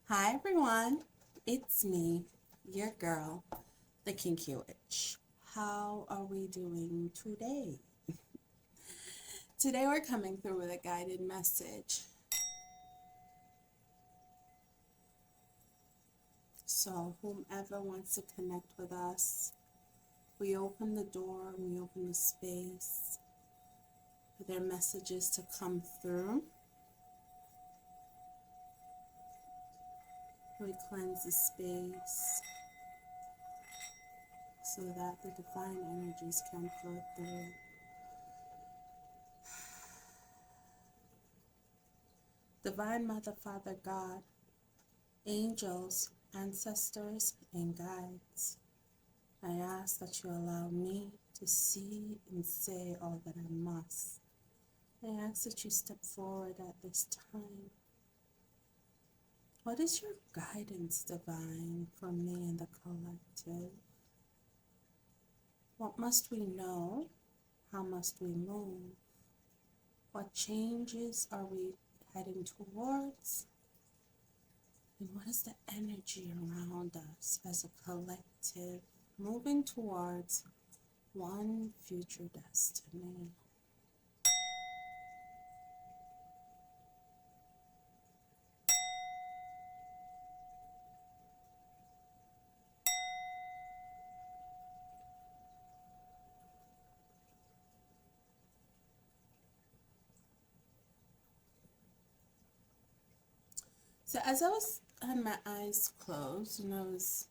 Hi everyone, it's me, your girl, the Kinky Witch. How are we doing today? Today we're coming through with a guided message. So whomever wants to connect with us, we open the door, we open the space for their messages to come through. We cleanse the space so that the divine energies can flow through. Divine Mother, Father, God, angels, ancestors, and guides, I ask that you allow me to see and say all that I must. I ask that you step forward at this time. What is your guidance, Divine, for me and the collective? What must we know? How must we move? What changes are we heading towards? And what is the energy around us as a collective moving towards one future destiny? So as had my eyes closed and I was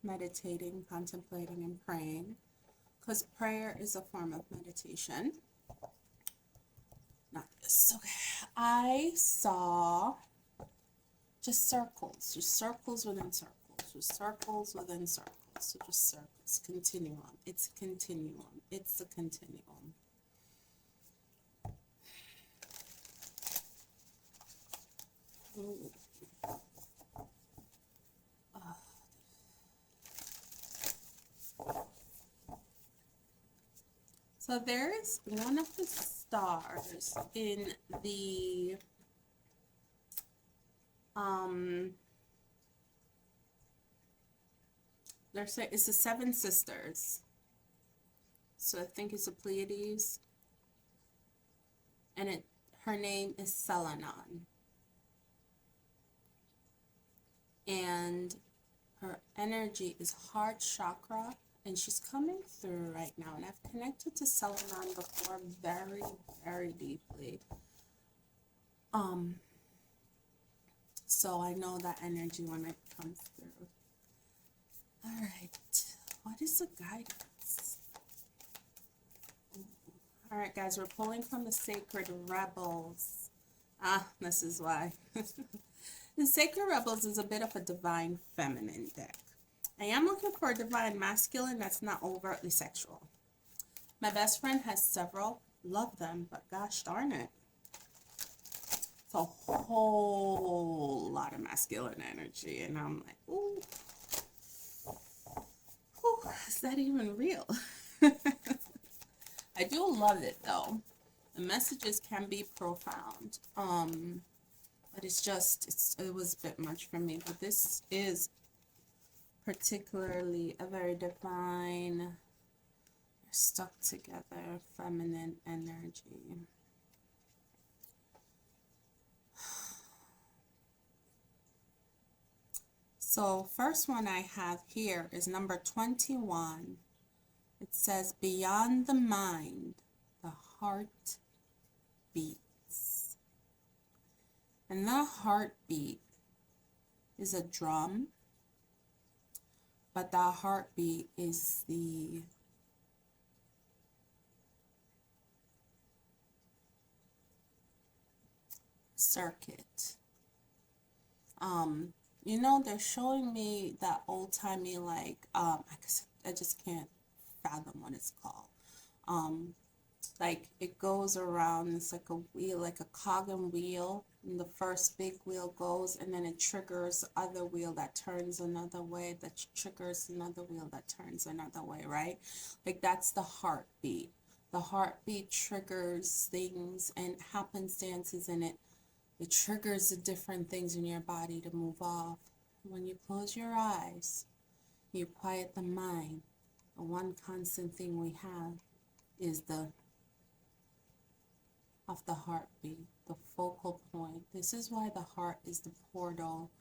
meditating, contemplating, and praying, because prayer is a form of meditation. Not this. Okay. I saw just circles within circles, just circles within circles, so just circles. Continuum. It's a continuum. It's a continuum. Ooh. So there is one of the stars in the they're saying it's the Seven Sisters. So I think it's the Pleiades, and her name is Selenon, and her energy is heart chakra, and she's coming through right now. And I've connected to Selenon before very, very deeply. So I know that energy when it comes through. All right, what is the guidance? All right, guys, we're pulling from the Sacred Rebels. This is why. The Sacred Rebels is a bit of a divine feminine deck. I am looking for a divine masculine that's not overtly sexual. My best friend has several, love them, but gosh darn it. It's a whole lot of masculine energy, and I'm like, ooh, is that even real? I do love it though. The messages can be profound. But it was a bit much for me. But this is particularly a very divine, stuck together, feminine energy. So first one I have here is number 21. It says, beyond the mind, the heart beats. And the heartbeat is a drum, but the heartbeat is the circuit. You know, they're showing me that old-timey, like, I just can't fathom what it's called. Like, it goes around, it's like a wheel, like a cog and wheel, and the first big wheel goes, and then it triggers the other wheel that turns another way, that triggers another wheel that turns another way, right? Like, that's the heartbeat. The heartbeat triggers things and happenstances, and it It triggers the different things in your body to move off. When you close your eyes, you quiet the mind. The one constant thing we have is the of the heartbeat, the focal point. This is why the heart is the portal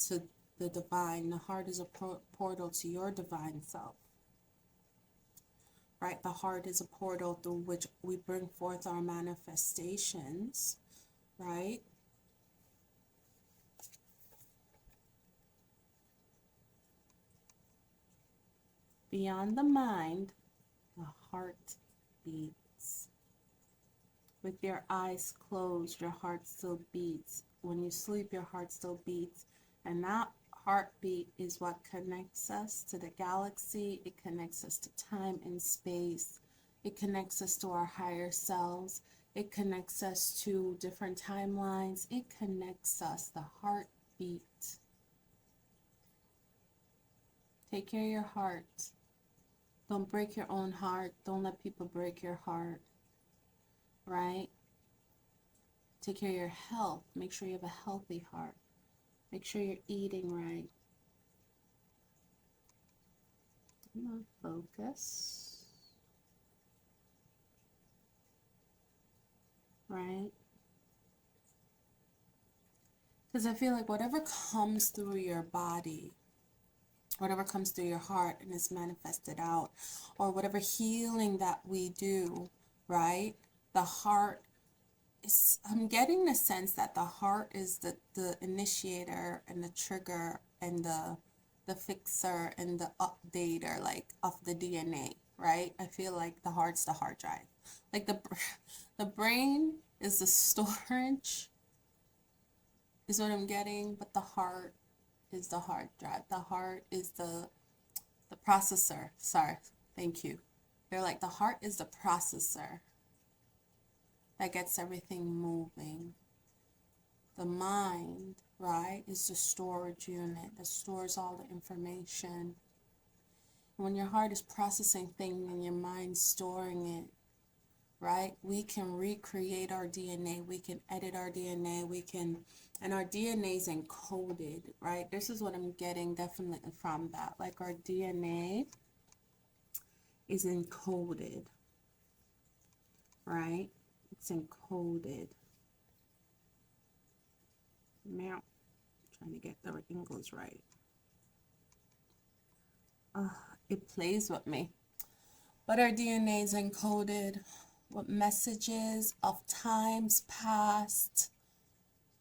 to the divine. The heart is a portal to your divine self. Right? The heart is a portal through which we bring forth our manifestations, right? Beyond the mind, the heart beats. With your eyes closed, your heart still beats. When you sleep, your heart still beats. And that heartbeat is what connects us to the galaxy. It connects us to time and space. It connects us to our higher selves. It connects us to different timelines. It connects us, the heartbeat. Take care of your heart. Don't break your own heart. Don't let people break your heart. Right? Take care of your health. Make sure you have a healthy heart. Make sure you're eating right. Come on, focus. Right? Because I feel like whatever comes through your body, whatever comes through your heart and is manifested out, or whatever healing that we do, right? The heart is, I'm getting the sense that the heart is the initiator and the trigger and the fixer and the updater, like, of the DNA, right? I feel like the heart's the hard drive. Like the brain is the storage, is what I'm getting, but the heart is the hard drive. The heart is the processor. Sorry, thank you. They're like, the heart is the processor that gets everything moving. The mind, right, is the storage unit that stores all the information. When your heart is processing things and your mind storing it, right, we can recreate our DNA. We can edit our DNA. We can, and our DNA is encoded, right? This is what I'm getting definitely from that. Like, our DNA is encoded, right? It's encoded. Now, trying to get the angles right. It plays with me. But our DNA is encoded with messages of times past,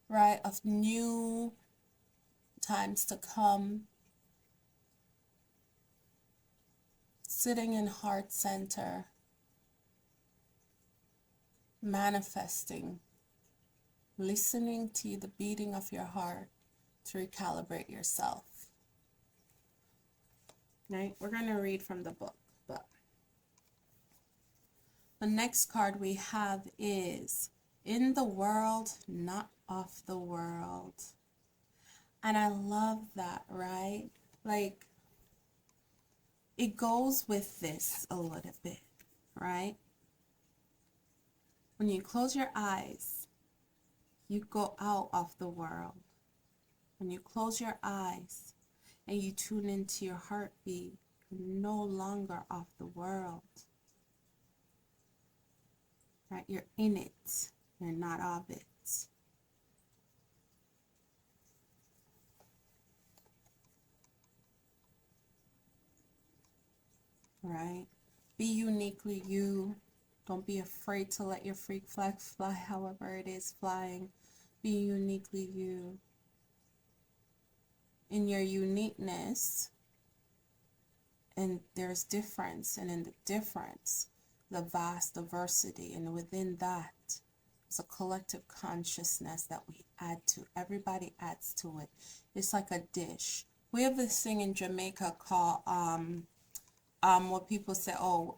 right? Of new times to come. Sitting in heart center. Manifesting, listening to the beating of your heart to recalibrate yourself. Right? We're going to read from the book, but the next card we have is in the world, not of the world. And I love that, right? Like, it goes with this a little bit, right? When you close your eyes, you go out of the world. When you close your eyes and you tune into your heartbeat, you're no longer of the world. Right? You're in it. You're not of it. Right? Be uniquely you. Don't be afraid to let your freak flag fly however it is flying. Be uniquely you. In your uniqueness, and there's difference, and in the difference, the vast diversity, and within that, it's a collective consciousness that we add to. Everybody adds to it. It's like a dish. We have this thing in Jamaica called, what people say, oh,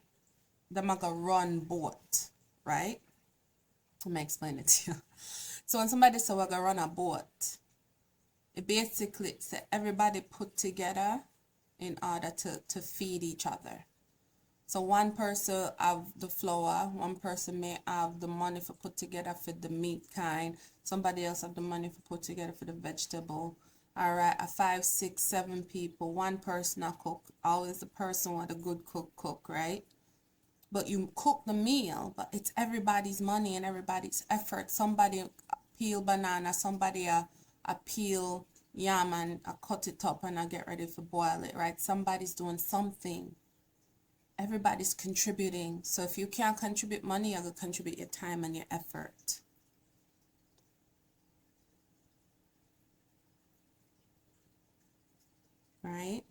them are gonna run boat, right? Let me explain it to you. So when somebody says we're gonna run a boat, it basically says everybody put together in order to feed each other, So one person have the flour, one person may have the money for put together for the meat kind, somebody else have the money for put together for the vegetable. All right, a five, six, seven people, one person a cook. Always the person with a good cook, right? But you cook the meal, but it's everybody's money and everybody's effort. Somebody peel banana, somebody a peel yam and a cut it up and I get ready to boil it, right? Somebody's doing something. Everybody's contributing. So if you can't contribute money, you're gonna contribute your time and your effort. Right?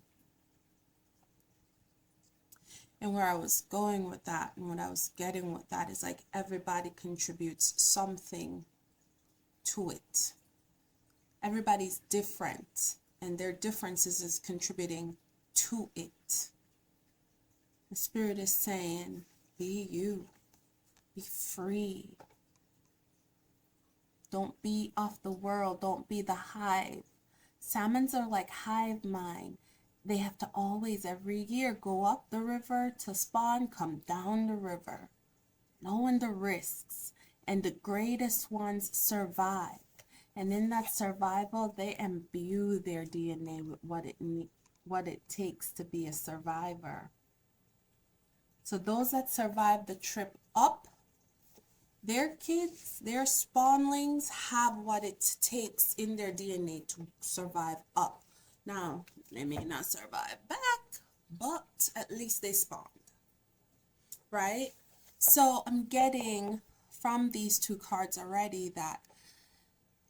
And where I was going with that and what I was getting with that is like everybody contributes something to it. Everybody's different and their differences is contributing to it. The Spirit is saying, be you, be free. Don't be of the world, don't be the hive. Salmons are like hive mind. They have to always, every year, go up the river to spawn, come down the river, knowing the risks. And the greatest ones survive. And in that survival, they imbue their DNA with what it takes to be a survivor. So those that survive the trip up, their kids, their spawnlings have what it takes in their DNA to survive up. Now, they may not survive back, but at least they spawned, right? So I'm getting from these two cards already that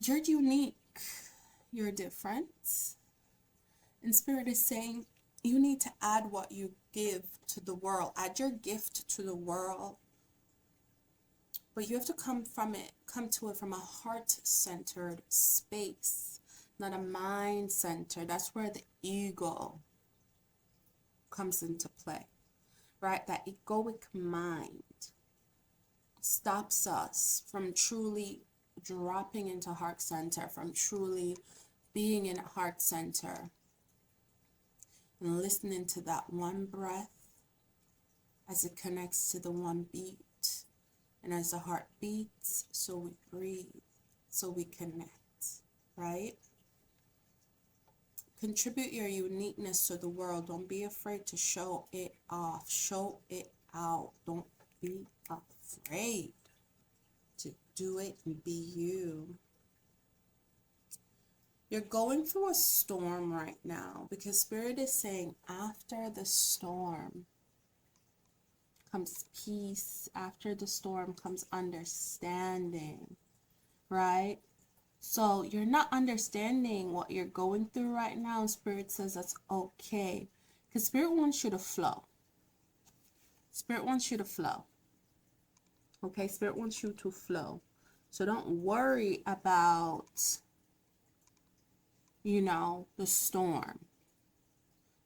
you're unique, you're different. And Spirit is saying you need to add what you give to the world, add your gift to the world. But you have to come to it from a heart-centered space, not a mind-centered. That's where the ego comes into play, right? That egoic mind stops us from truly dropping into heart center, from truly being in heart center and listening to that one breath as it connects to the one beat. And as the heart beats, so we breathe, so we connect, right? Contribute your uniqueness to the world. Don't be afraid to show it off. Show it out. Don't be afraid to do it and be you. You're going through a storm right now because Spirit is saying after the storm comes peace. After the storm comes understanding, right? So you're not understanding what you're going through right now, and Spirit says that's okay, because Spirit wants you to flow. Spirit wants you to flow. Okay, Spirit wants you to flow. So don't worry about, the storm.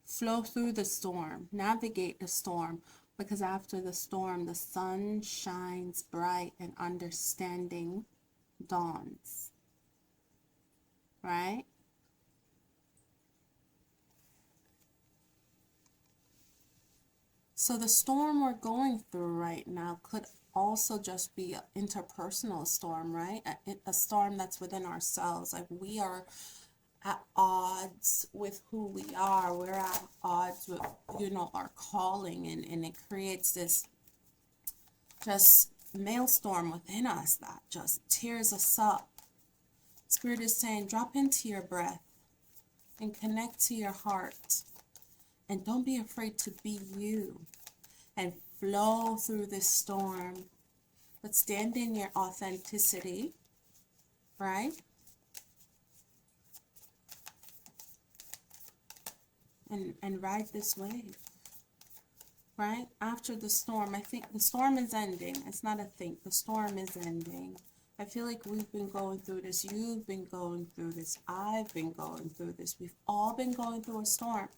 Flow through the storm. Navigate the storm. Because after the storm, the sun shines bright and understanding dawns. Right? So the storm we're going through right now could also just be an interpersonal storm, right? A storm that's within ourselves. Like we are at odds with who we are. We're at odds with, our calling, and it creates this just maelstrom within us that just tears us up. Spirit is saying, drop into your breath and connect to your heart. And don't be afraid to be you and flow through this storm. But stand in your authenticity, right? And ride this wave, right? After the storm, I think the storm is ending. It's not a think. The storm is ending. I feel like we've been going through this. You've been going through this. I've been going through this. We've all been going through a storm.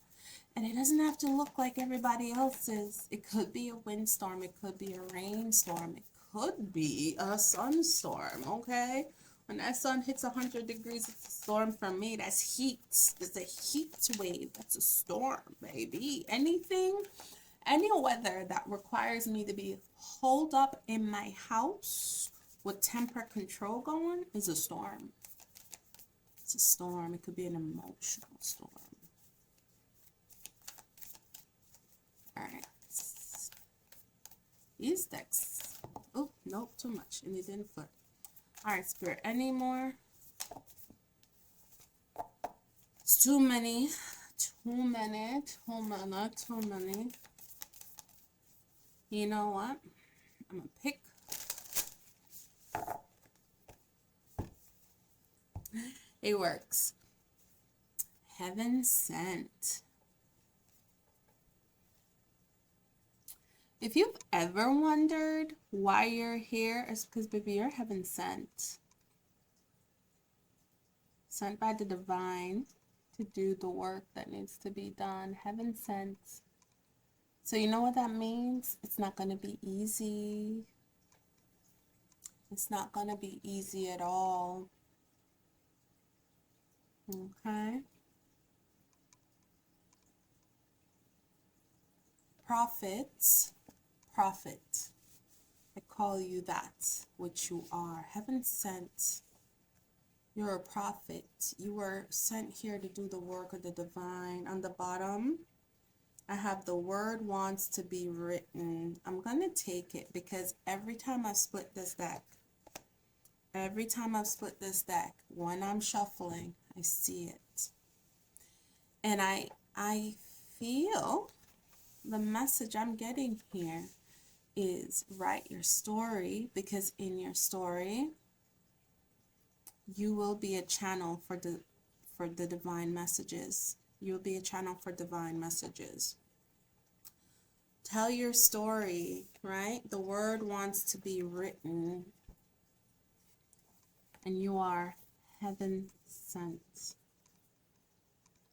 And it doesn't have to look like everybody else's. It could be a windstorm. It could be a rainstorm. It could be a sunstorm, okay? When that sun hits 100 degrees, it's a storm for me. That's heat. It's a heat wave. That's a storm, baby. Anything Any weather that requires me to be holed up in my house with temper control going is a storm. It's a storm. It could be an emotional storm. All right. These decks. Oh, nope, too much. And it didn't flip. All right, Spirit. Any more? It's too many. Too many. Too many. Too many. You know what? I'm going to pick. It works. Heaven sent. If you've ever wondered why you're here, it's because, baby, you're heaven sent. Sent by the divine to do the work that needs to be done. Heaven sent. So you know what that means? It's not going to be easy. It's not going to be easy at all. Okay? Prophets. Prophet. I call you that, which you are. Heaven sent. You're a prophet. You were sent here to do the work of the divine. On the bottom, I have the word wants to be written. I'm going to take it because every time I split this deck, when I'm shuffling, I see it. And I feel the message I'm getting here is write your story, because in your story you will be a channel for the divine messages. You'll be a channel for divine messages. Tell your story, right? The word wants to be written, and you are heaven sent.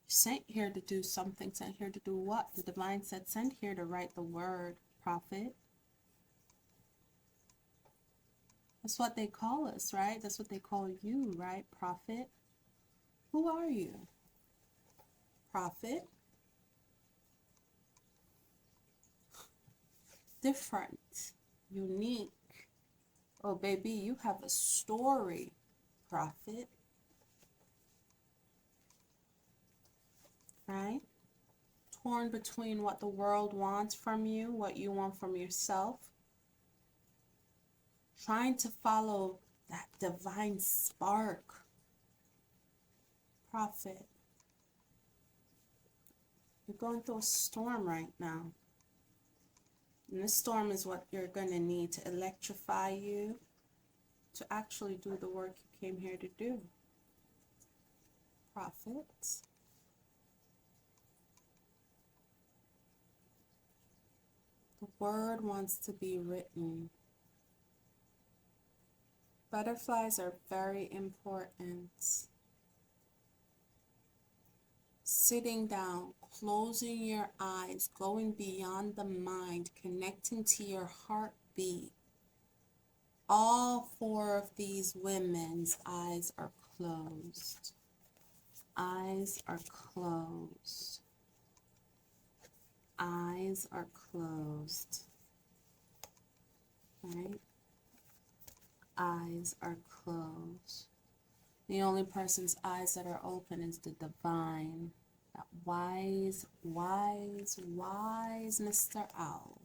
Sent here to do something. Sent here to do what? The divine said sent here to write the word, prophet. That's what they call us, right? That's what they call you, right? Prophet. Who are you? Prophet. Different. Unique. Oh, baby, you have a story, prophet. Right? Torn between what the world wants from you, what you want from yourself. Trying to follow that divine spark. Prophet. You're going through a storm right now. And this storm is what you're going to need to electrify you to actually do the work you came here to do. Prophet. The word wants to be written. Butterflies are very important. Sitting down, closing your eyes, going beyond the mind, connecting to your heartbeat. All four of these women's eyes are closed. Eyes are closed. Eyes are closed. Right? Eyes are closed. The only person's eyes that are open is the divine. That wise, wise, wise Mr. Owl.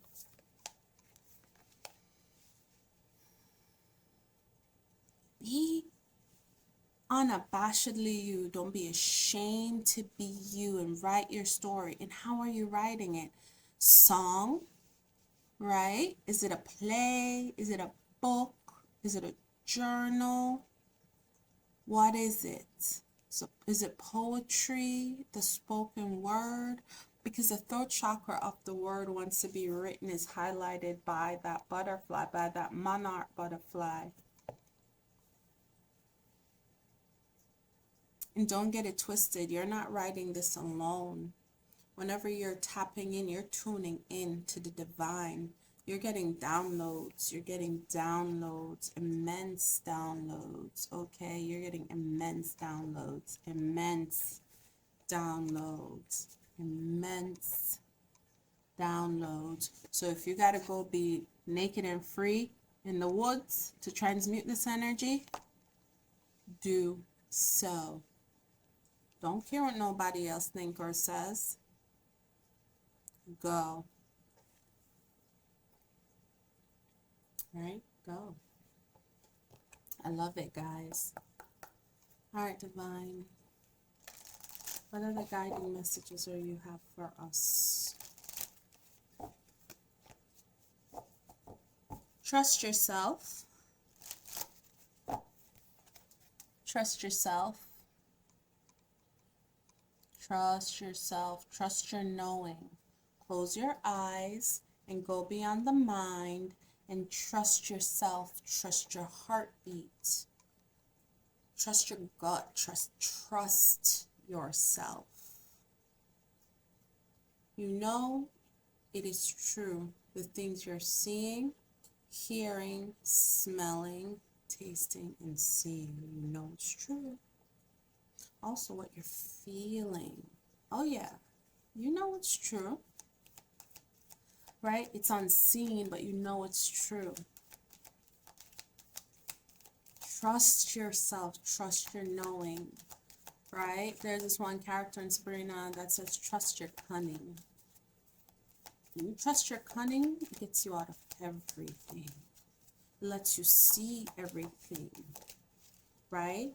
Be unabashedly you. Don't be ashamed to be you and write your story. And how are you writing it? Song, right? Is it a play? Is it a book? Is it a journal? What is it? So is it poetry, the spoken word? Because the throat chakra of the word wants to be written is highlighted by that butterfly, by that monarch butterfly. And don't get it twisted. You're not writing this alone. Whenever you're tapping in, you're tuning in to the divine. You're getting downloads. You're getting downloads, immense downloads. Okay, you're getting immense downloads, immense downloads, immense downloads. So if you got to go be naked and free in the woods to transmute this energy, do so. Don't care what nobody else thinks or says. Go. Right? Go. I love it, guys. All right, Divine. What are the guiding messages or you have for us? Trust yourself. Trust yourself. Trust yourself. Trust your knowing. Close your eyes and go beyond the mind and trust yourself. Trust your heartbeat. Trust your gut. Trust yourself. You know it is true. The things you're seeing, hearing, smelling, tasting, and seeing. You know it's true. Also what you're feeling. Oh yeah, you know it's true. Right? It's unseen, but you know it's true. Trust yourself. Trust your knowing. Right? There's this one character in Sabrina that says, trust your cunning. When you trust your cunning, it gets you out of everything. It lets you see everything. Right?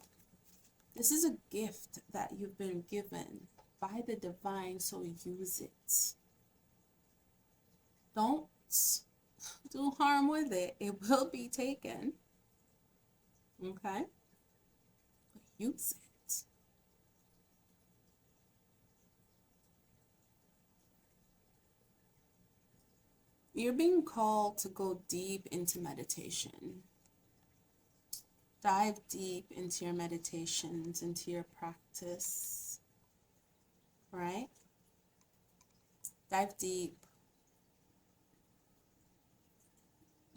This is a gift that you've been given by the divine, so use it. Don't do harm with it. It will be taken. Okay? But use it. You're being called to go deep into meditation. Dive deep into your meditations, into your practice. Right? Dive deep.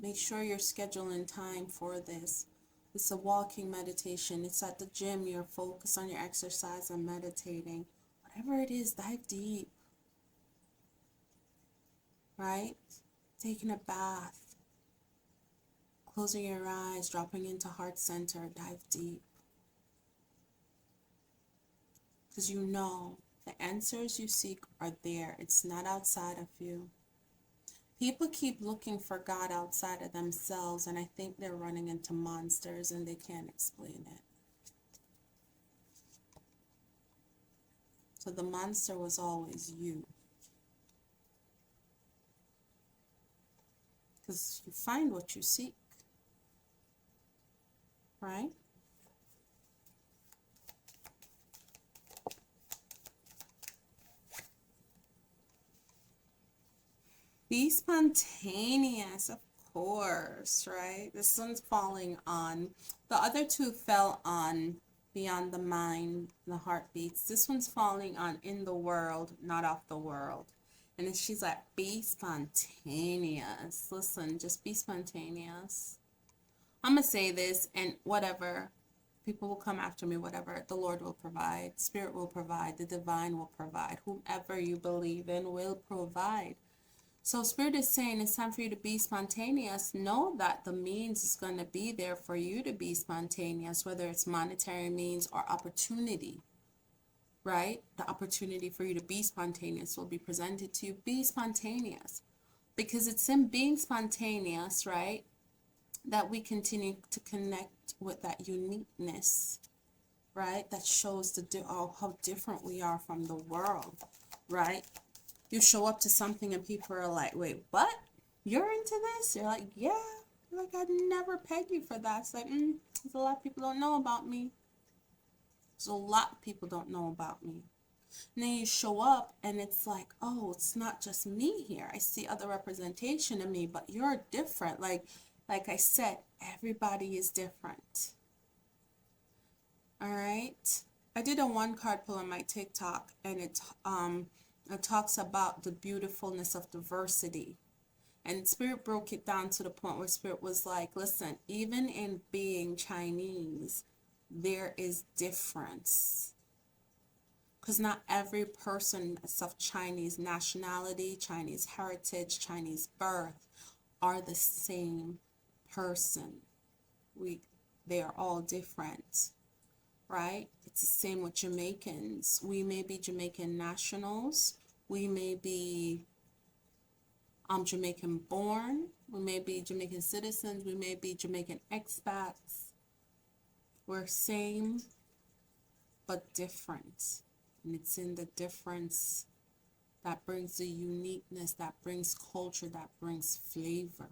Make sure you're scheduling time for this. It's a walking meditation. It's at the gym. You're focused on your exercise and meditating. Whatever it is, dive deep. Right? Taking a bath. Closing your eyes, dropping into heart center. Dive deep. Because you know the answers you seek are there. It's not outside of you. People keep looking for God outside of themselves, and I think they're running into monsters and they can't explain it. So the monster was always you. Because you find what you seek. Right? Be spontaneous, of course, right? This one's falling on, the other two fell on beyond the mind, the heartbeats. This one's falling on in the world, not off the world. And then she's like, be spontaneous. Listen, just be spontaneous. I'm going to say this and whatever. People will come after me, whatever. The Lord will provide. Spirit will provide. The divine will provide. Whomever you believe in will provide. So Spirit is saying it's time for you to be spontaneous. Know that the means is going to be there for you to be spontaneous, whether it's monetary means or opportunity, right? The opportunity for you to be spontaneous will be presented to you. Be spontaneous, because it's in being spontaneous, right, that we continue to connect with that uniqueness, right? That shows how different we are from the world, right? You show up to something and people are like, wait, what? You're into this? You're like, yeah. You're like, I'd never peg you for that. It's like, there's a lot of people don't know about me. There's a lot of people don't know about me. And then you show up and it's like, oh, it's not just me here. I see other representation of me, but you're different. Like I said, everybody is different. All right. I did a one card pull on my TikTok, and it talks about the beautifulness of diversity. And Spirit broke it down to the point where Spirit was like, listen, even in being Chinese, there is difference. because not every person is of Chinese nationality, Chinese heritage, Chinese birth are the same person. They are all different, right? It's the same with Jamaicans. We may be Jamaican nationals. We may be Jamaican born. We may be Jamaican citizens. We may be Jamaican expats. We're same but different. And it's in the difference that brings the uniqueness, that brings culture, that brings flavor.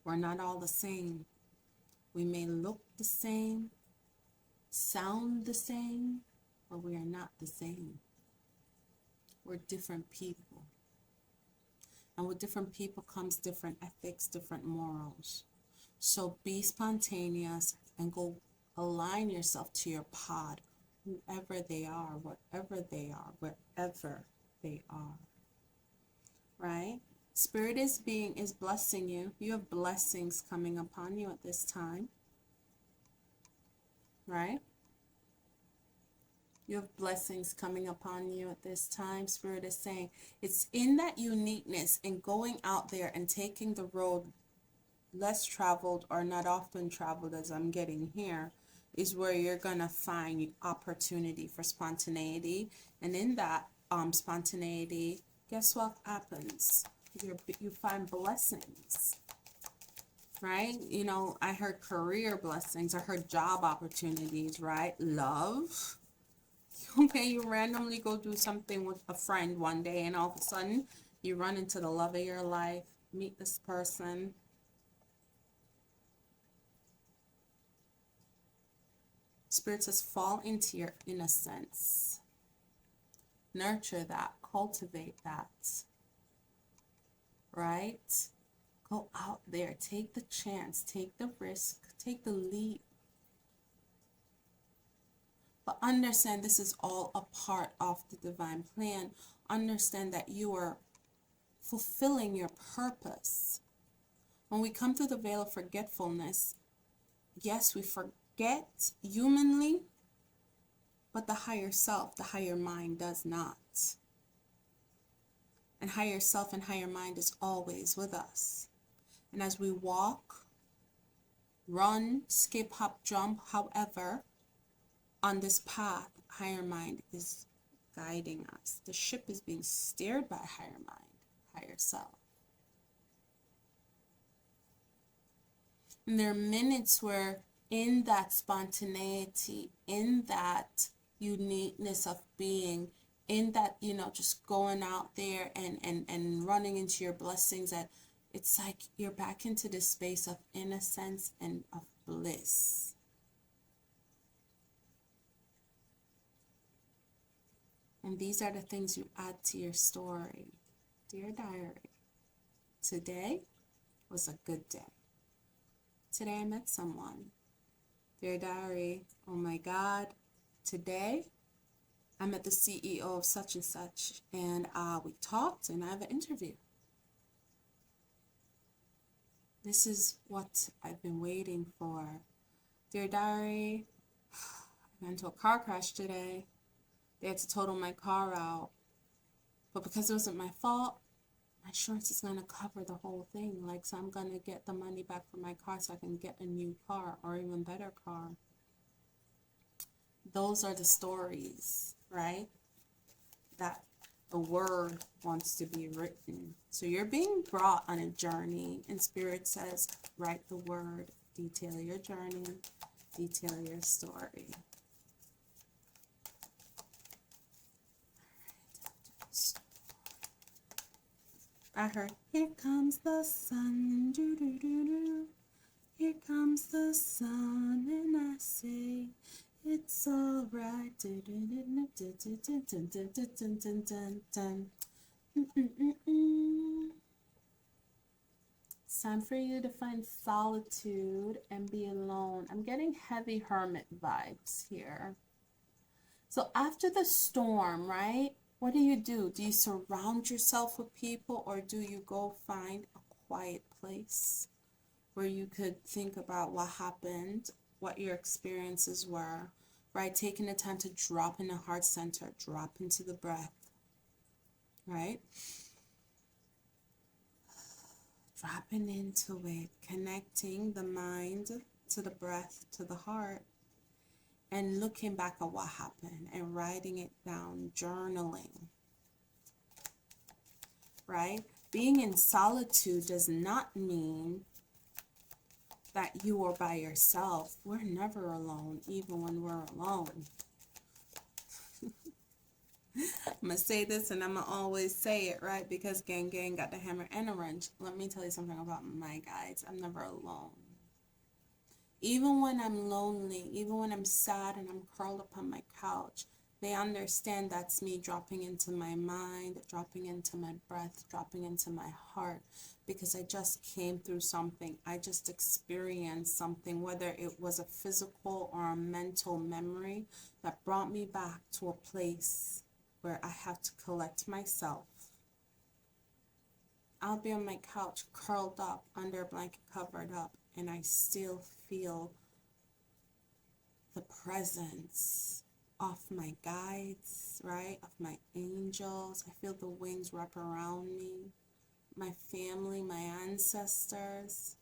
We're not all the same. We may look the same, sound the same, but we are not the same. We're different people. And with different people comes different ethics, different morals. So be spontaneous and go align yourself to your pod, whoever they are, whatever they are, wherever they are. Right? Spirit is blessing you. You have blessings coming upon you at this time. Right? You have blessings coming upon you at this time. Spirit is saying it's in that uniqueness and going out there and taking the road less traveled or not often traveled as I'm getting here is where you're going to find opportunity for spontaneity. And in that spontaneity, guess what happens? You find blessings, right? You know, I heard career blessings. I heard job opportunities, right? Love. Okay, you randomly go do something with a friend one day and all of a sudden you run into the love of your life, meet this person. Spirit says fall into your innocence. Nurture that, cultivate that, right? Go out there, take the chance, take the risk, take the leap. But understand this is all a part of the divine plan. Understand that you are fulfilling your purpose. When we come through the veil of forgetfulness, yes, we forget humanly, but the higher self, the higher mind does not. And higher self and higher mind is always with us. And as we walk, run, skip, hop, jump, however, on this path, higher mind is guiding us. The ship is being steered by higher mind, higher self. And there are minutes where in that spontaneity, in that uniqueness of being, in that, you know, just going out there and running into your blessings, that it's like you're back into this space of innocence and of bliss. And these are the things you add to your story. Dear Diary, today was a good day. Today I met someone. Dear Diary, oh my God, today I met the CEO of such and such, and we talked, and I have an interview. This is what I've been waiting for. Dear Diary, I got into a car crash today. They had to total my car out. But because it wasn't my fault, my insurance is going to cover the whole thing. Like, so I'm going to get the money back for my car so I can get a new car or even better car. Those are the stories, right? That the word wants to be written. So you're being brought on a journey, and Spirit says, write the word, detail your journey, detail your story. I heard, here comes the sun, doo doo doo doo. Here comes the sun, and I say, it's alright. It's time for you to find solitude and be alone. I'm getting heavy hermit vibes here. So after the storm, right? What do? Do you surround yourself with people, or do you go find a quiet place where you could think about what happened, what your experiences were? right? Taking the time to drop in the heart center, drop into the breath, right? Dropping into it, connecting the mind to the breath, to the heart, and looking back at what happened and writing it down, journaling, right? Being in solitude does not mean that you are by yourself. We're never alone, even when we're alone. I'm going to say this and I'm going to always say it, right? Because gang got the hammer and a wrench. Let me tell you something about my guides. I'm never alone. Even when I'm lonely, even when I'm sad and I'm curled up on my couch, they understand that's me dropping into my mind, dropping into my breath, dropping into my heart, because I just came through something. I just experienced something, whether it was a physical or a mental memory that brought me back to a place where I have to collect myself. I'll be on my couch, curled up, under a blanket, covered up, and I still feel the presence of my guides, right? Of my angels. I feel the wings wrap around me. My family, my ancestors.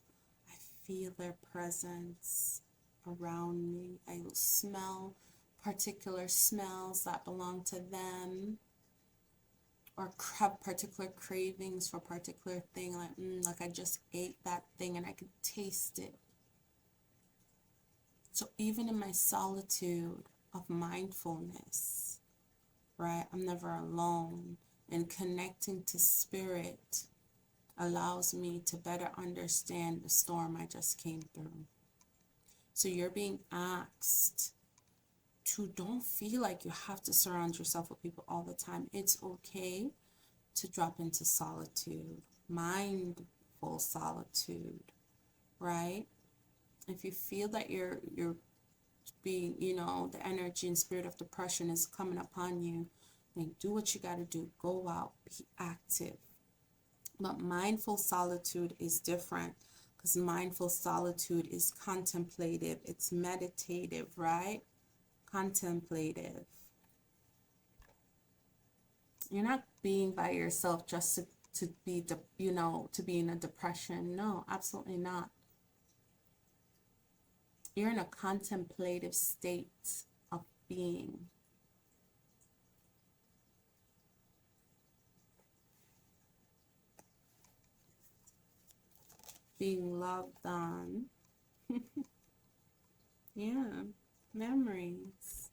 I feel their presence around me. I will smell particular smells that belong to them, or have particular cravings for a particular thing, like I just ate that thing and I could taste it. So even in my solitude of mindfulness, right, I'm never alone, and connecting to spirit allows me to better understand the storm I just came through. So you're being asked to don't feel like you have to surround yourself with people all the time. It's okay to drop into solitude, mindful solitude, right? If you feel that you're being, the energy and spirit of depression is coming upon you, then do what you got to do. Go out, be active. But mindful solitude is different, because mindful solitude is contemplative, it's meditative, right? Contemplative. You're not being by yourself just to be, to be in a depression. No, absolutely not. You're in a contemplative state of being. Being loved on. Yeah, memories.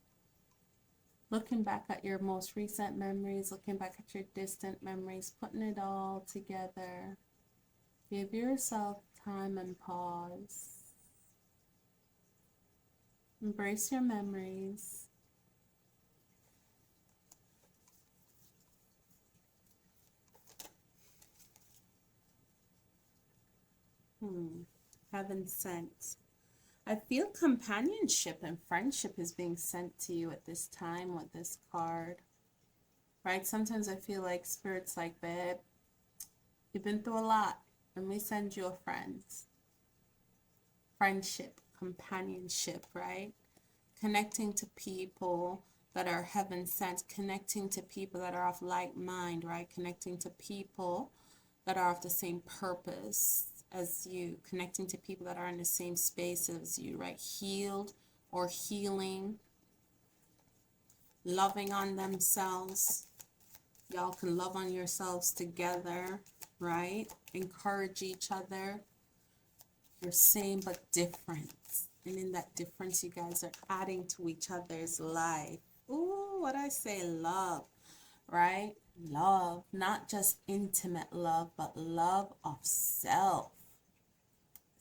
Looking back at your most recent memories, looking back at your distant memories, putting it all together. Give yourself time and pause. Embrace your memories. Heaven sent. I feel companionship and friendship is being sent to you at this time with this card, right? Sometimes I feel like Spirit's like, babe, you've been through a lot. Let me send you a friend. Friendship, companionship, right? Connecting to people that are heaven sent, connecting to people that are of like mind, right? Connecting to people that are of the same purpose as you, connecting to people that are in the same space as you, right? Healed or healing, loving on themselves. Y'all can love on yourselves together, right? Encourage each other. You're same but different. And in that difference, you guys are adding to each other's life. Ooh, what I say, love, right? Love, not just intimate love, but love of self.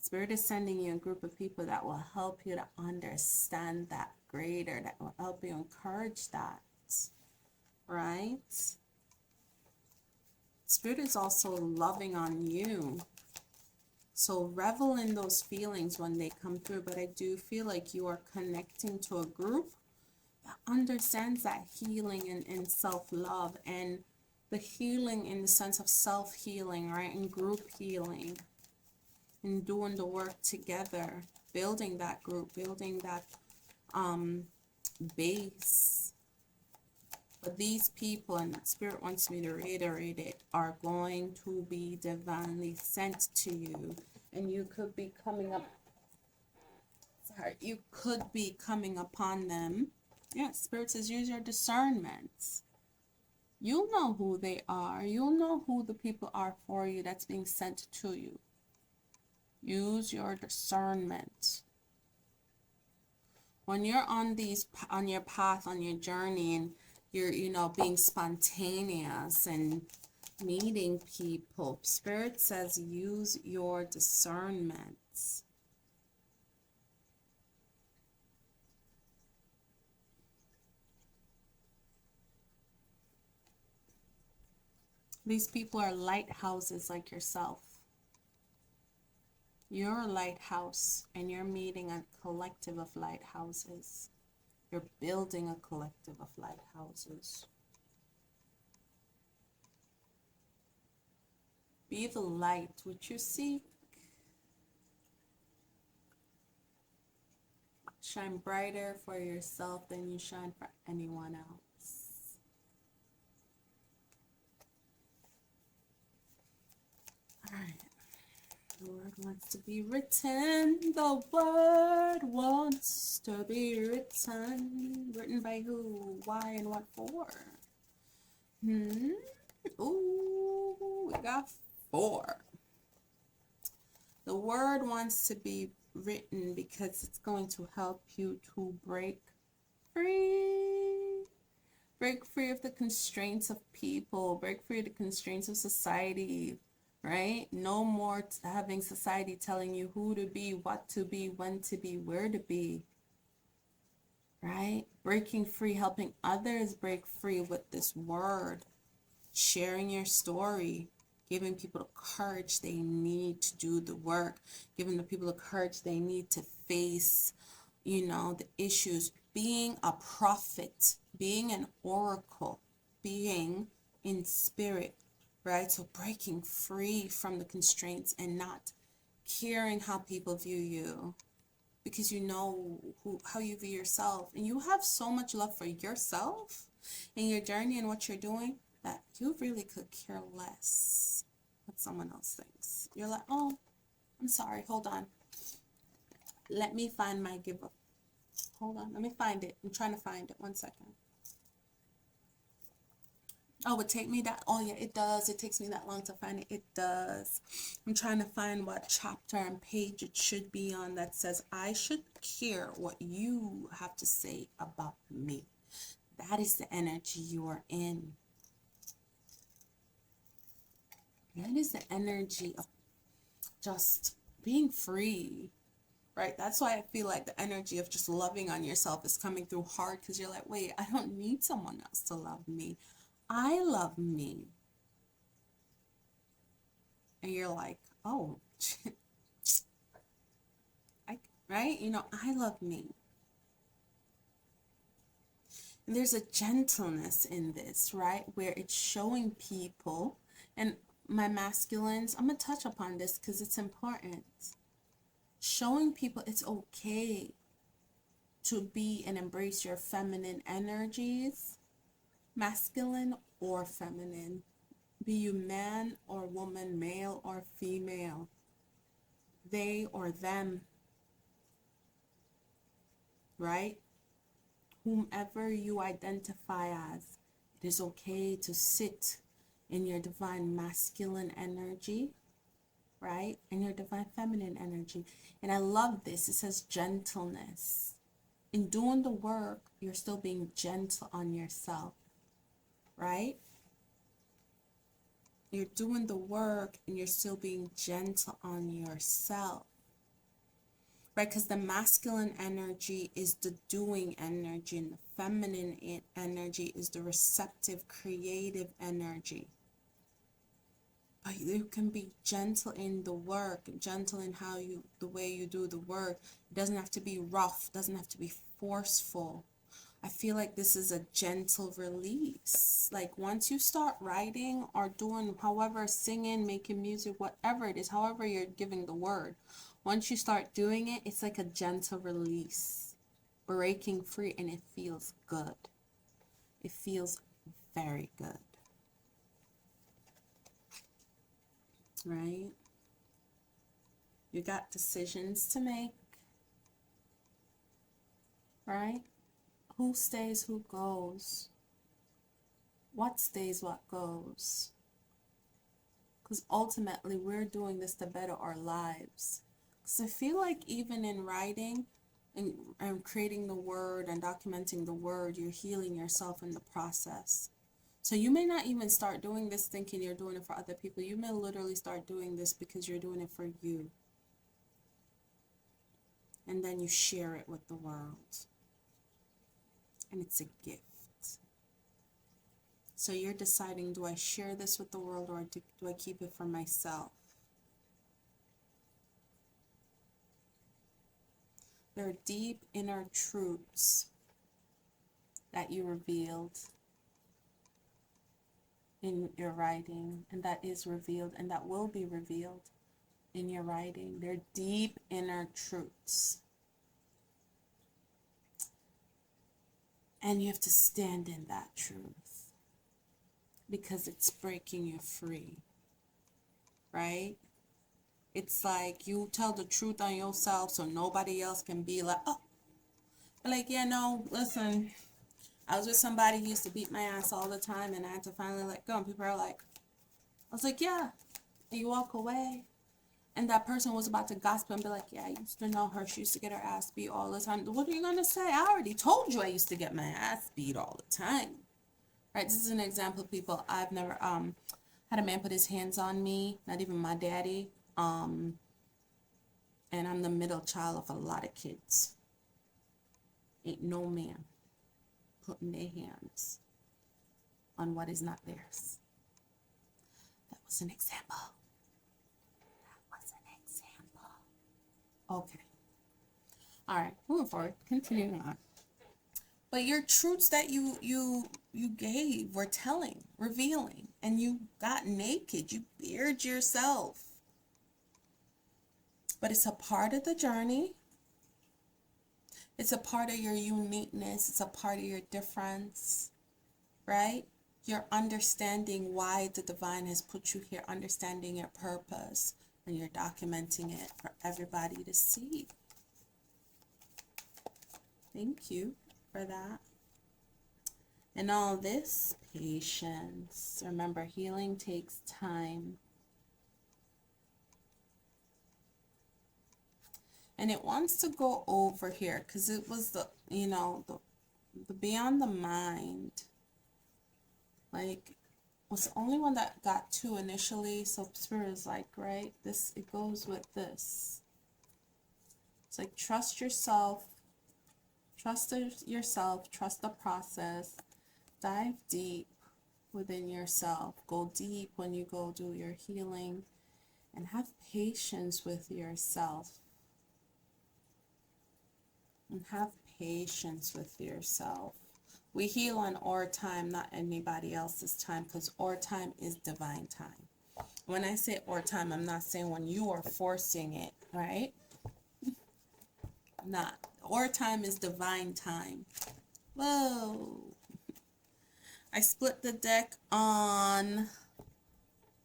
Spirit is sending you a group of people that will help you to understand that greater, that will help you encourage that, right? Spirit is also loving on you. So revel in those feelings when they come through, but I do feel like you are connecting to a group that understands that healing and self-love, and the healing in the sense of self-healing, right? And group healing, and doing the work together, building that group, building that base. But these people, and Spirit wants me to reiterate it, are going to be divinely sent to you. And you could be coming up, you could be coming upon them. Yeah, Spirit says use your discernment. You'll know who they are. You'll know who the people are for you that's being sent to you. Use your discernment. When you're on your path, on your journey, and you're, being spontaneous and meeting people, Spirit says use your discernment. These people are lighthouses like yourself. You're a lighthouse, and you're meeting a collective of lighthouses. You're building a collective of lighthouses. Be the light which you seek. Shine brighter for yourself than you shine for anyone else. All right. The word wants to be written. The word wants to be written. Written by who? Why? And what for? Ooh, we got 4. The word wants to be written because it's going to help you to break free. Break free of the constraints of people. Break free of the constraints of society. Right? No more having society telling you who to be, what to be, when to be, where to be. Right? Breaking free, helping others break free with this word. Sharing your story. Giving people the courage they need to do the work. Giving the people the courage they need to face, the issues. Being a prophet. Being an oracle. Being in spirit. Right? So breaking free from the constraints and not caring how people view you, because you know how you view yourself, and you have so much love for yourself and your journey and what you're doing that you really could care less what someone else thinks. You're like, oh, I'm sorry, hold on, let me find my give up. Hold on, let me find it. I'm trying to find it. 1 second. Oh, it take me that? Oh, yeah, it does. It takes me that long to find it. It does. I'm trying to find what chapter and page it should be on that says, I should care what you have to say about me. That is the energy you are in. That is the energy of just being free, right? That's why I feel like the energy of just loving on yourself is coming through hard, because you're like, wait, I don't need someone else to love me. I love me. And you're like, oh, right? I love me. And there's a gentleness in this, right? Where it's showing people, and my masculines, I'm going to touch upon this because it's important. Showing people it's okay to be and embrace your feminine energies, masculine or feminine. Be you man or woman, male or female, they or them, right? Whomever you identify as, it is okay to sit in your divine masculine energy, right? And your divine feminine energy. And I love this. It says gentleness. In doing the work, you're still being gentle on yourself, right? You're doing the work and you're still being gentle on yourself, right? Because the masculine energy is the doing energy, and the feminine energy is the receptive, creative energy. But you can be gentle in the work, gentle in the way you do the work. It doesn't have to be rough, doesn't have to be forceful. I feel like this is a gentle release. Like once you start writing or doing, however, singing, making music, whatever it is, however you're giving the word, once you start doing it, it's like a gentle release. breaking free, and it feels good. It feels very good. Right? You got decisions to make. Right? Who stays, who goes? What stays, what goes? Because ultimately, we're doing this to better our lives. Because I feel like even in writing and creating the word and documenting the word, you're healing yourself in the process. So you may not even start doing this thinking you're doing it for other people. You may literally start doing this because you're doing it for you. And then you share it with the world. And it's a gift. So you're deciding, do I share this with the world, or do I keep it for myself? There are deep inner truths that you revealed in your writing, and that is revealed, and that will be revealed in your writing. They're deep inner truths. And you have to stand in that truth because it's breaking you free, right? It's like you tell the truth on yourself so nobody else can be like, oh, like, yeah, no, listen, I was with somebody who used to beat my ass all the time, and I had to finally let go. And people are like, I was like, yeah. And you walk away, and that person was about to gossip and be like, yeah, I used to know her. She used to get her ass beat all the time. What are you going to say? I already told you I used to get my ass beat all the time. Right? This is an example of people. I've never had a man put his hands on me, not even my daddy. And I'm the middle child of a lot of kids. Ain't no man putting their hands on what is not theirs. That was an example. Okay. All right, moving forward, continuing on. But your truths that you gave were telling, revealing, and you got naked. You bared yourself. But it's a part of the journey. It's a part of your uniqueness. It's a part of your difference, right? You're understanding why the divine has put you here, understanding your purpose, and you're documenting it for everybody to see. Thank you for that. And all this, patience. Remember, healing takes time. And it wants to go over here because it was the beyond the mind. Like, was the only one that got two initially. So Spirit is like, right, this, it goes with this. It's like, trust yourself, trust the process, dive deep within yourself, go deep when you go do your healing, and have patience with yourself. And have patience with yourself. We heal on our time, not anybody else's time, because our time is divine time. When I say our time, I'm not saying when you are forcing it, right? Not. Our time is divine time. Whoa. I split the deck on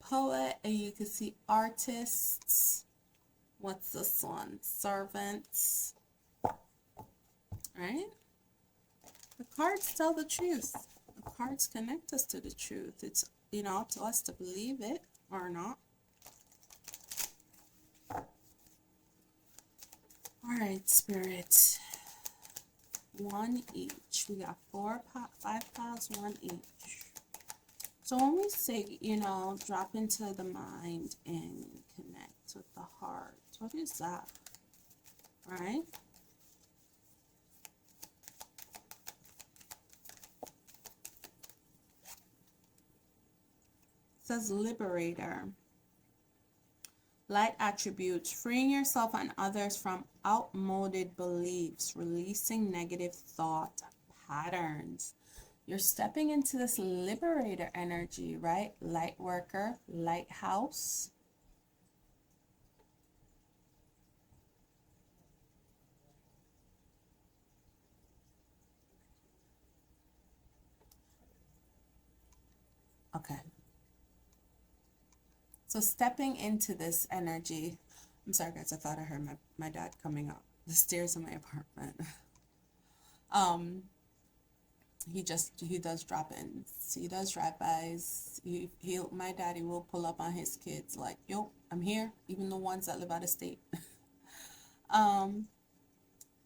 poet, and you can see artists. What's this one? Servants. Right? The cards tell the truth. The cards connect us to the truth. It's, up to us to believe it or not. All right, Spirit. One each. We got 5 piles, one each. So when we say, drop into the mind and connect with the heart, what is that? All right? It says liberator. Light attributes, freeing yourself and others from outmoded beliefs, releasing negative thought patterns. You're stepping into this liberator energy, right? Light worker, lighthouse. Okay. So stepping into this energy, I'm sorry guys, I thought I heard my dad coming up the stairs in my apartment. um, he does drop-ins. He does drive-bys. My daddy will pull up on his kids like, yo, I'm here, even the ones that live out of state. um,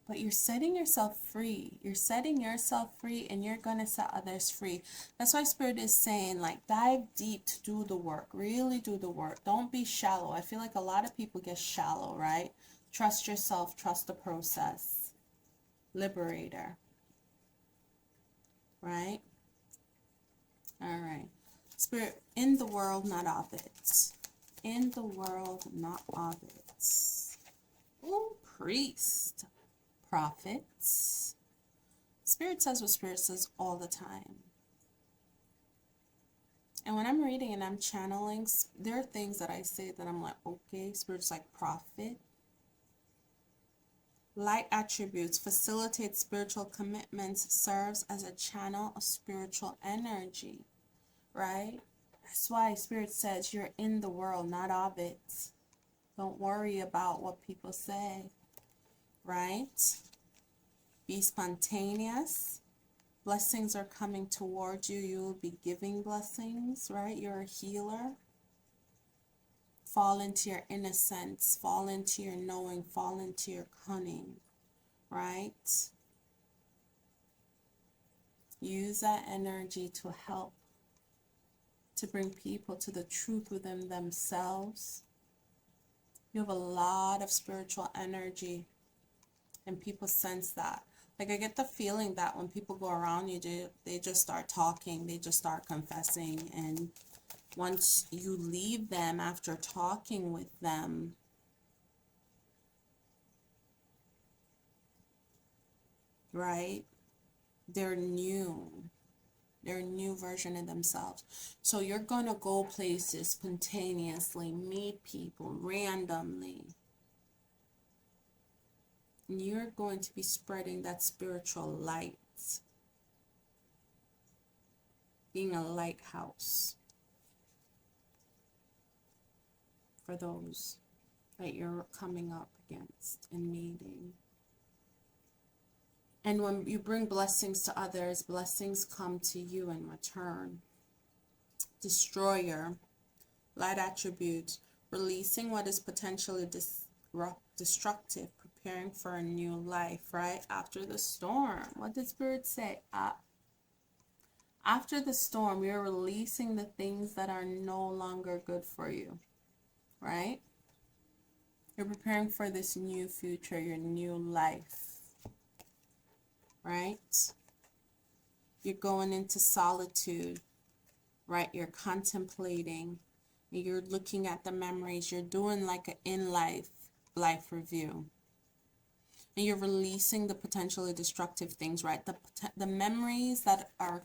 but you're setting yourself free. You're setting yourself free, and you're going to set others free. That's why Spirit is saying, like, dive deep to do the work. Really do the work. Don't be shallow. I feel like a lot of people get shallow, right? Trust yourself. Trust the process. Liberator. Right? All right. Spirit, in the world, not of it. In the world, not of it. Ooh, priest. Prophets. Spirit says what Spirit says all the time. And when I'm reading and I'm channeling, there are things that I say that I'm like, okay, Spirit's like prophet. Light attributes, facilitates spiritual commitments, serves as a channel of spiritual energy, right? That's why Spirit says you're in the world, not of it. Don't worry about what people say, right? Be spontaneous. Blessings are coming towards you. You will be giving blessings, right? You're a healer. Fall into your innocence. Fall into your knowing. Fall into your cunning, right? Use that energy to help, to bring people to the truth within themselves. You have a lot of spiritual energy, and people sense that. Like, I get the feeling that when people go around you, they just start talking, they just start confessing, and once you leave them after talking with them, right, they're new. They're a new version of themselves. So you're going to go places spontaneously, meet people randomly. And you're going to be spreading that spiritual light. Being a lighthouse for those that you're coming up against and meeting. And when you bring blessings to others, blessings come to you in return. Destroyer, light attributes, releasing what is potentially destructive, preparing for a new life, right? After the storm, what did Spirit say? After the storm, you're releasing the things that are no longer good for you, right? You're preparing for this new future, your new life, right? You're going into solitude, right? You're contemplating, you're looking at the memories, you're doing like an life review. And you're releasing the potentially destructive things, right? The memories that are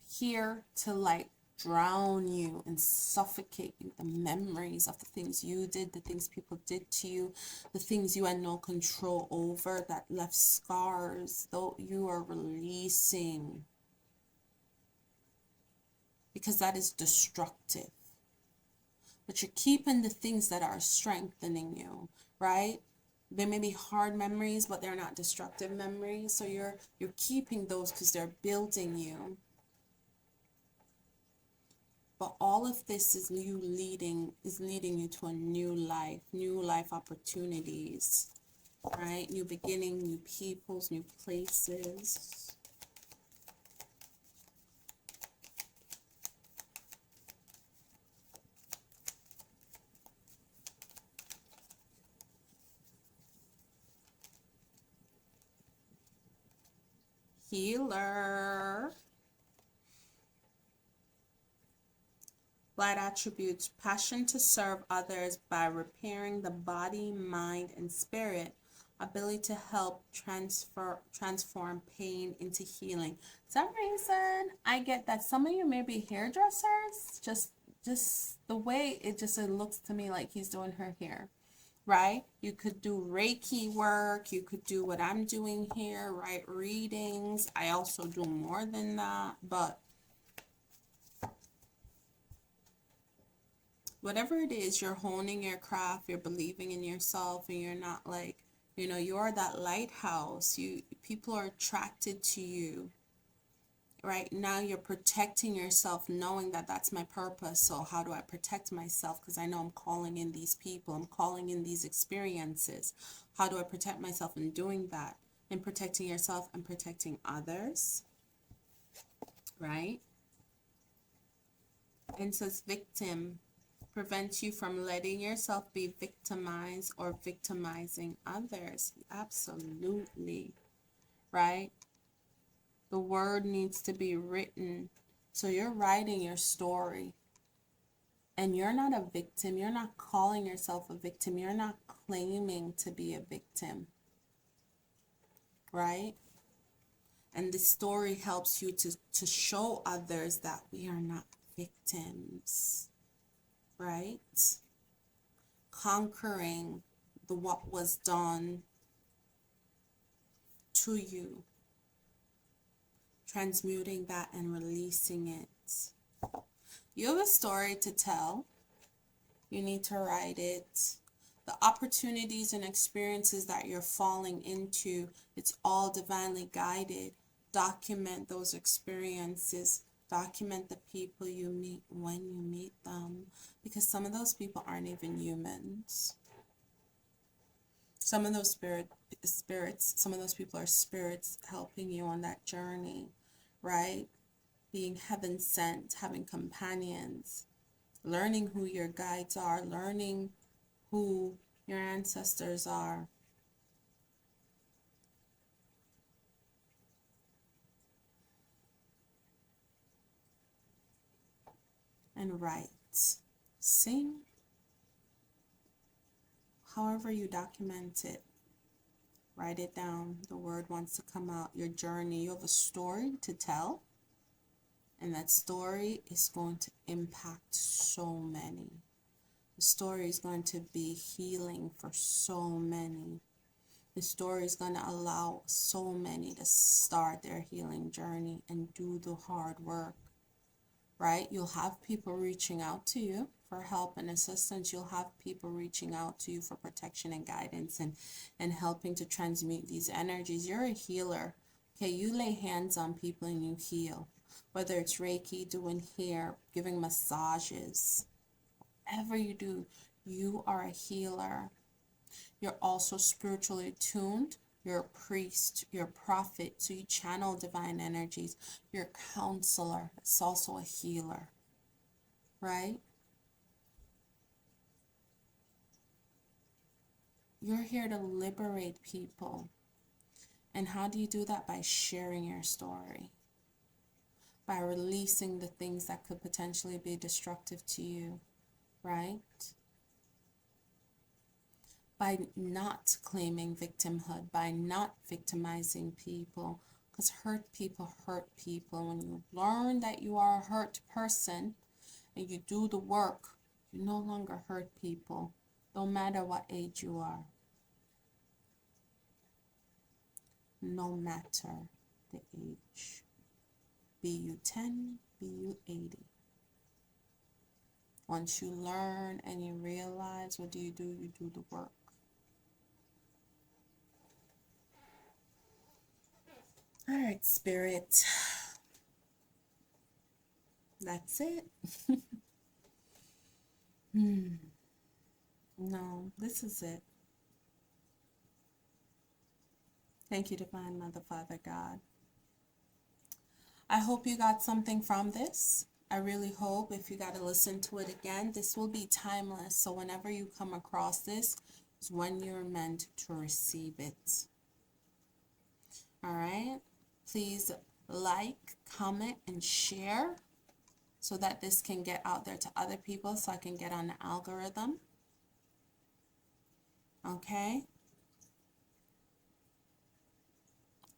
here to like drown you and suffocate you, the memories of the things you did, the things people did to you, the things you had no control over that left scars, though you are releasing, because that is destructive. But you're keeping the things that are strengthening you, right? They may be hard memories, but they're not destructive memories. So you're keeping those because they're building you. But all of this is leading you to a new life opportunities, right? New beginning, new peoples, new places. Healer. Light attributes, passion to serve others by repairing the body, mind, and spirit. Ability to help transform pain into healing. Some reason I get that some of you may be hairdressers. Just the way it looks to me like he's doing her hair, right? You could do Reiki work. You could do what I'm doing here, right? Readings. I also do more than that, but whatever it is, you're honing your craft, you're believing in yourself, and you're not like, you are that lighthouse. People are attracted to you. Right now, you're protecting yourself, knowing that that's my purpose. So how do I protect myself? Because I know I'm calling in these people, I'm calling in these experiences. How do I protect myself in doing that? In protecting yourself and protecting others, right? And says victim prevents you from letting yourself be victimized or victimizing others. Absolutely, right? The word needs to be written. So you're writing your story. And you're not a victim. You're not calling yourself a victim. You're not claiming to be a victim. Right? And the story helps you to show others that we are not victims. Right? Conquering what was done to you. Transmuting that and releasing it. You have a story to tell. You need to write it. The opportunities and experiences that you're falling into, it's all divinely guided. Document those experiences. Document the people you meet when you meet them. Because some of those people aren't even humans. Some of those spirits, some of those people are spirits helping you on that journey, right? Being heaven sent, having companions, learning who your guides are, learning who your ancestors are. And write, sing, however you document it. Write it down. The word wants to come out. Your journey. You have a story to tell. And that story is going to impact so many. The story is going to be healing for so many. The story is going to allow so many to start their healing journey and do the hard work, right? You'll have people reaching out to you for help and assistance. You'll have people reaching out to you for protection and guidance and helping to transmute these energies. You're a healer. Okay, you lay hands on people and you heal. Whether it's Reiki, doing hair, giving massages, whatever you do, you are a healer. You're also spiritually attuned. You're a priest. You're a prophet. So you channel divine energies. You're a counselor. It's also a healer. Right? You're here to liberate people. And how do you do that? By sharing your story. By releasing the things that could potentially be destructive to you. Right? By not claiming victimhood, by not victimizing people, because hurt people. When you learn that you are a hurt person and you do the work, you no longer hurt people, no matter what age you are, no matter the age, be you 10, be you 80. Once you learn and you realize, what do? You do the work. All right, Spirit. That's it. No, this is it. Thank you, Divine Mother, Father, God. I hope you got something from this. I really hope if you got to listen to it again, this will be timeless. So whenever you come across this, is when you're meant to receive it. All right? Please like, comment, and share so that this can get out there to other people so I can get on the algorithm. Okay?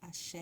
Ashe.